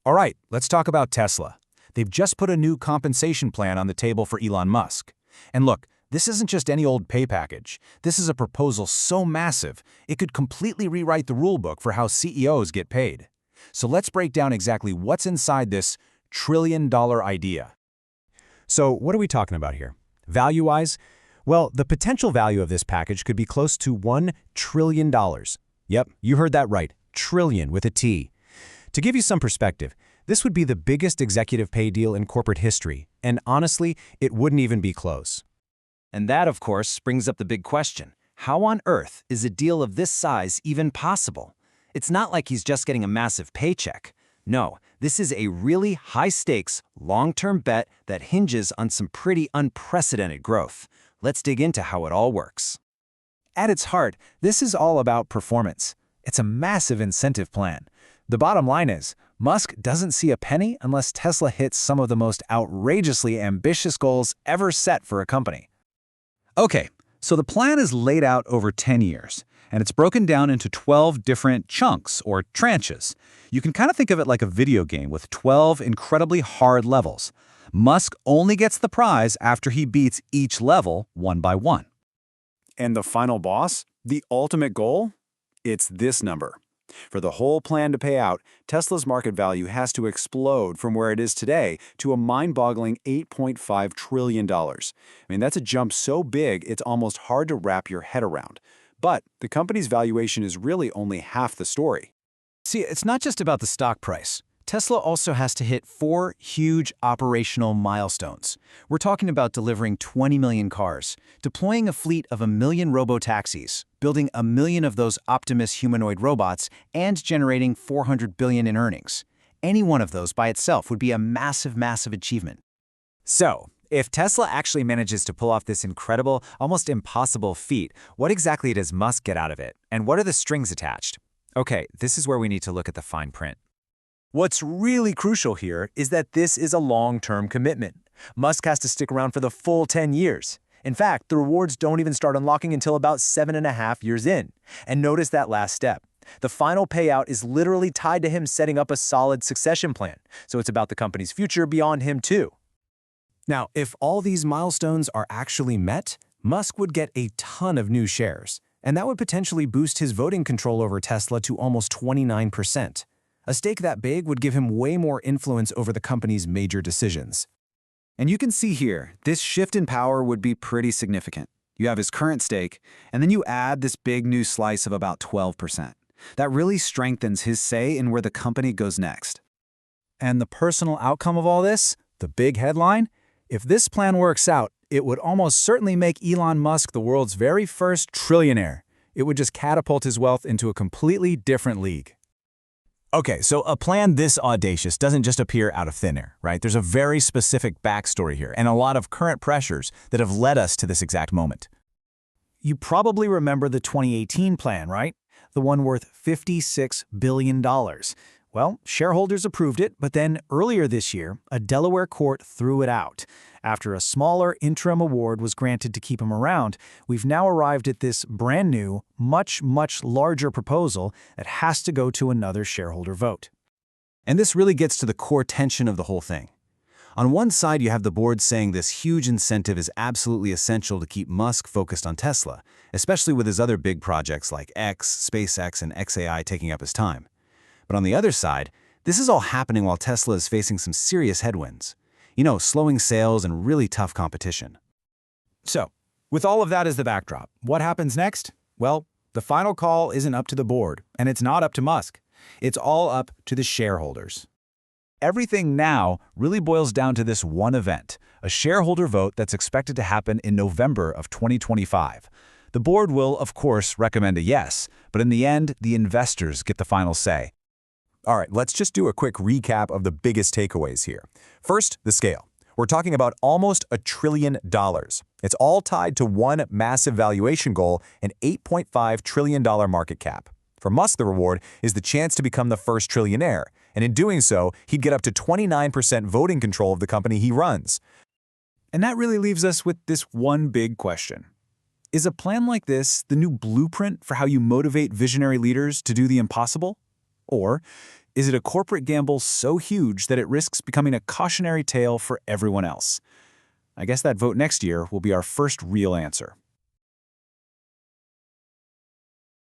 All right, let's talk about Tesla. They've just put a new compensation plan on the table for Elon Musk. And look, this isn't just any old pay package. This is a proposal so massive, it could completely rewrite the rulebook for how CEOs get paid. So let's break down exactly what's inside this trillion-dollar idea. So what are we talking about here? Value-wise? Well, the potential value of this package could be close to $1 trillion. Yep, you heard that right, trillion with a T. To give you some perspective, this would be the biggest executive pay deal in corporate history, and honestly, it wouldn't even be close. And that, of course, brings up the big question. How on earth is a deal of this size even possible? It's not like he's just getting a massive paycheck. No, this is a really high-stakes, long-term bet that hinges on some pretty unprecedented growth. Let's dig into how it all works. At its heart, this is all about performance. It's a massive incentive plan. The bottom line is, Musk doesn't see a penny unless Tesla hits some of the most outrageously ambitious goals ever set for a company. Okay, so the plan is laid out over 10 years, and it's broken down into 12 different chunks or tranches. You can kind of think of it like a video game with 12 incredibly hard levels. Musk only gets the prize after he beats each level one by one. And the final boss, the ultimate goal? It's this number. For the whole plan to pay out, Tesla's market value has to explode from where it is today to a mind-boggling $8.5 trillion. That's a jump so big it's almost hard to wrap your head around. But the company's valuation is really only half the story. See, it's not just about the stock price. Tesla also has to hit 4 huge operational milestones. We're talking about delivering 20 million cars, deploying a fleet of 1 million robo-taxis, building 1 million of those Optimus humanoid robots, and generating $400 billion in earnings. Any one of those by itself would be a massive, massive achievement. So, if Tesla actually manages to pull off this incredible, almost impossible feat, what exactly does Musk get out of it? And what are the strings attached? Okay, this is where we need to look at the fine print. What's really crucial here is that this is a long-term commitment. Musk has to stick around for the full 10 years. In fact, the rewards don't even start unlocking until about 7.5 years in. And notice that last step. The final payout is literally tied to him setting up a solid succession plan, so it's about the company's future beyond him too. Now, if all these milestones are actually met, Musk would get a ton of new shares, and that would potentially boost his voting control over Tesla to almost 29%. A stake that big would give him way more influence over the company's major decisions. And you can see here, this shift in power would be pretty significant. You have his current stake, and then you add this big new slice of about 12%. That really strengthens his say in where the company goes next. And the personal outcome of all this, the big headline? If this plan works out, it would almost certainly make Elon Musk the world's very first trillionaire. It would just catapult his wealth into a completely different league. Okay, so a plan this audacious doesn't just appear out of thin air, right? There's a very specific backstory here and a lot of current pressures that have led us to this exact moment. You probably remember the 2018 plan, right? The one worth $56 billion. Well, shareholders approved it, but then earlier this year, a Delaware court threw it out. After a smaller interim award was granted to keep him around, we've now arrived at this brand new, much larger proposal that has to go to another shareholder vote. And this really gets to the core tension of the whole thing. On one side, you have the board saying this huge incentive is absolutely essential to keep Musk focused on Tesla, especially with his other big projects like X, SpaceX, and XAI taking up his time. But on the other side, this is all happening while Tesla is facing some serious headwinds. Slowing sales and really tough competition. So, with all of that as the backdrop, what happens next? Well, the final call isn't up to the board, and it's not up to Musk. It's all up to the shareholders. Everything now really boils down to this one event, a shareholder vote that's expected to happen in November of 2025. The board will, of course, recommend a yes, but in the end, the investors get the final say. All right, let's just do a quick recap of the biggest takeaways here. First, the scale. We're talking about almost $1 trillion. It's all tied to one massive valuation goal, an $8.5 trillion market cap. For Musk, the reward is the chance to become the first trillionaire, and in doing so, he'd get up to 29% voting control of the company he runs. And that really leaves us with this one big question. Is a plan like this the new blueprint for how you motivate visionary leaders to do the impossible? Or is it a corporate gamble so huge that it risks becoming a cautionary tale for everyone else? I guess that vote next year will be our first real answer.